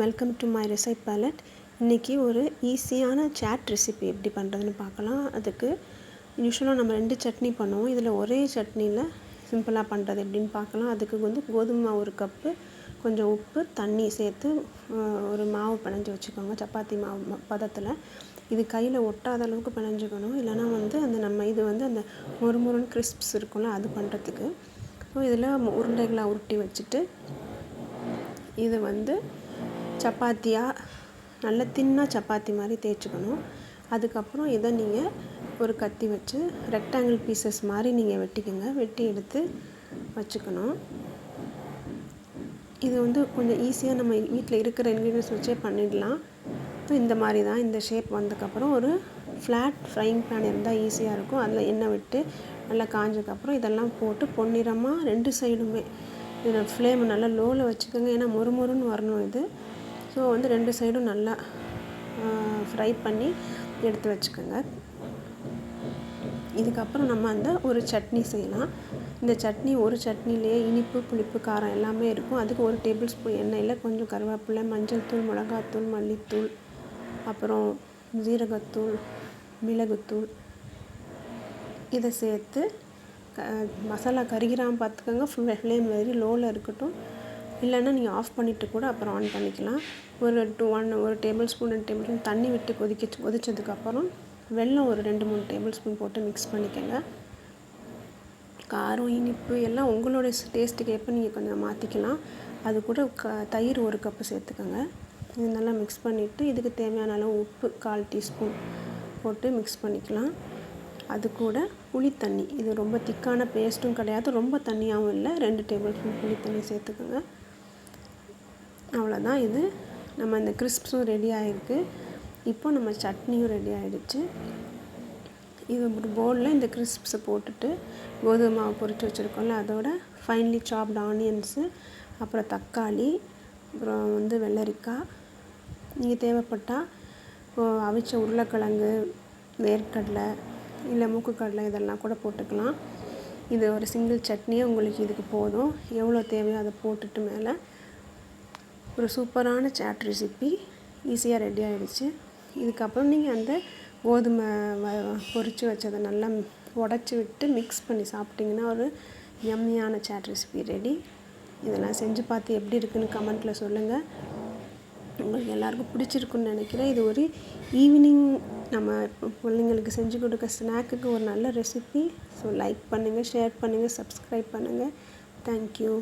Welcome to my recipe palette. இன்றைக்கி ஒரு ஈஸியான சாட் ரெசிபி எப்படி பண்ணுறதுன்னு பார்க்கலாம். அதுக்கு யூஸ்வலாக நம்ம 2 சட்னி பண்ணுவோம். இதில் ஒரே சட்னியில் சிம்பிளாக பண்ணுறது எப்படின்னு பார்க்கலாம். அதுக்கு கோதுமை மாவு 1 கப்பு, கொஞ்சம் உப்பு, தண்ணி சேர்த்து ஒரு மாவு பிணைஞ்சு வச்சுக்கோங்க. சப்பாத்தி மாவு பதத்தில். இது கையில் ஒட்டாத அளவுக்கு பிணைஞ்சிக்கணும். இல்லைனா அந்த இது அந்த மொறுமொறுன்னு கிறிஸ்ப்ஸ் இருக்கும்ல, அது பண்ணுறதுக்கு. ஸோ இதில் உருண்டைகளாக உருட்டி வச்சுட்டு இது சப்பாத்தியாக நல்ல தின்னாக சப்பாத்தி மாதிரி தேய்ச்சிக்கணும். அதுக்கப்புறம் இதை நீங்கள் ஒரு கத்தி வச்சு ரெக்டாங்கிள் பீசஸ் மாதிரி நீங்கள் வெட்டிக்கோங்க. வெட்டி எடுத்து வச்சுக்கணும். இது கொஞ்சம் ஈஸியாக நம்ம வீட்டில் இருக்கிற இன்க்ரீடியன்ஸ் வச்சே பண்ணிடலாம். இந்த மாதிரி தான் இந்த ஷேப் வந்ததுக்கப்புறம் ஒரு ஃப்ளாட் ஃப்ரைங் பேன் இருந்தால் ஈஸியாக இருக்கும். அதில் எண்ணெய் விட்டு நல்லா காஞ்சதுக்கப்புறம் இதெல்லாம் போட்டு பொன்னிறமாக 2 சைடுமே இதில் ஃப்ளேம் நல்லா லோவில் வச்சுக்கோங்க. ஏன்னா மொறுமொறுன்னு வரணும் இது. ஸோ 2 சைடும் நல்லா ஃப்ரை பண்ணி எடுத்து வச்சுக்கோங்க. இதுக்கப்புறம் நம்ம ஒரு சட்னி செய்யலாம். இந்த சட்னி ஒரு சட்னிலேயே இனிப்பு, புளிப்பு, காரம் எல்லாமே இருக்கும். அதுக்கு 1 டேபிள் ஸ்பூன் எண்ணெயில் கொஞ்சம் கருவேப்பிலை, மஞ்சள் தூள், மிளகாத்தூள், மல்லித்தூள், அப்புறம் ஜீரகத்தூள், மிளகுத்தூள் இதை சேர்த்து மசாலா கருகிராமல் பார்த்துக்கோங்க. ஃப்ளேம் வெரி லோவில் இருக்கட்டும். இல்லைன்னா நீங்கள் ஆஃப் பண்ணிவிட்டு கூட அப்புறம் ஆன் பண்ணிக்கலாம். ஒரு டேபிள் ஸ்பூன் 2 டேபிள் ஸ்பூன் தண்ணி விட்டு கொதிச்சதுக்கப்புறம் வெல்லம் ஒரு 2-3 டேபிள் ஸ்பூன் போட்டு மிக்ஸ் பண்ணிக்கோங்க. காரம், இனிப்பு எல்லாம் உங்களோட டேஸ்ட்டுக்கு ஏற்ப நீங்கள் கொஞ்சம் மாற்றிக்கலாம். அது கூட தயிர் 1 கப்பு சேர்த்துக்கோங்க. இது நல்லா மிக்ஸ் பண்ணிவிட்டு இதுக்கு தேவையான அளவு உப்பு 1/4 டீஸ்பூன் போட்டு மிக்ஸ் பண்ணிக்கலாம். அது கூட புளித்தண்ணி, இது ரொம்ப திக்கான பேஸ்ட்டும் கிடையாது, ரொம்ப தண்ணியாகவும் இல்லை. 2 டேபிள் ஸ்பூன் புளித்தண்ணி சேர்த்துக்கோங்க. அவ்வளோதான். இது நம்ம இந்த கிறிஸ்ப்ஸும் ரெடி ஆகிருக்கு. இப்போ நம்ம சட்னியும் ரெடி ஆகிடுச்சு. இது ஒரு பவுலில் இந்த கிறிஸ்ப்ஸை போட்டுட்டு கோதுமை மாவு பொரித்து வச்சுருக்கோம்ல, அதோட ஃபைன்லி சாப்டு ஆனியன்ஸு, அப்புறம் தக்காளி, அப்புறம் வெள்ளரிக்காய், நீங்கள் தேவைப்பட்டால் அவிச்ச உருளைக்கிழங்கு, வேர்க்கடலை, இல்லை மூக்குக்கடலை இதெல்லாம் கூட போட்டுக்கலாம். இது ஒரு சிங்கிள் சட்னியே உங்களுக்கு இதுக்கு போதும். எவ்வளோ தேவையோ அதை போட்டுட்டு மேலே ஒரு சூப்பரான சாட் ரெசிபி ஈஸியாக ரெடி ஆகிடுச்சு. இதுக்கப்புறம் நீங்கள் அந்த கோதுமை பொரித்து வச்சதை நல்லா உடச்சி விட்டு மிக்ஸ் பண்ணி சாப்பிட்டிங்கன்னா ஒரு யம்மியான சாட் ரெசிபி ரெடி. இதெல்லாம் செஞ்சு பார்த்து எப்படி இருக்குன்னு கமெண்ட்டில் சொல்லுங்கள். உங்களுக்கு எல்லாருக்கும் பிடிச்சிருக்குன்னு நினைக்கிறேன். இது ஒரு ஈவினிங் நம்ம பிள்ளைங்களுக்கு செஞ்சு கொடுக்க ஸ்நாக்குக்கு ஒரு நல்ல ரெசிபி. ஸோ லைக் பண்ணுங்கள், ஷேர் பண்ணுங்கள், சப்ஸ்கிரைப் பண்ணுங்கள். தேங்க்யூ.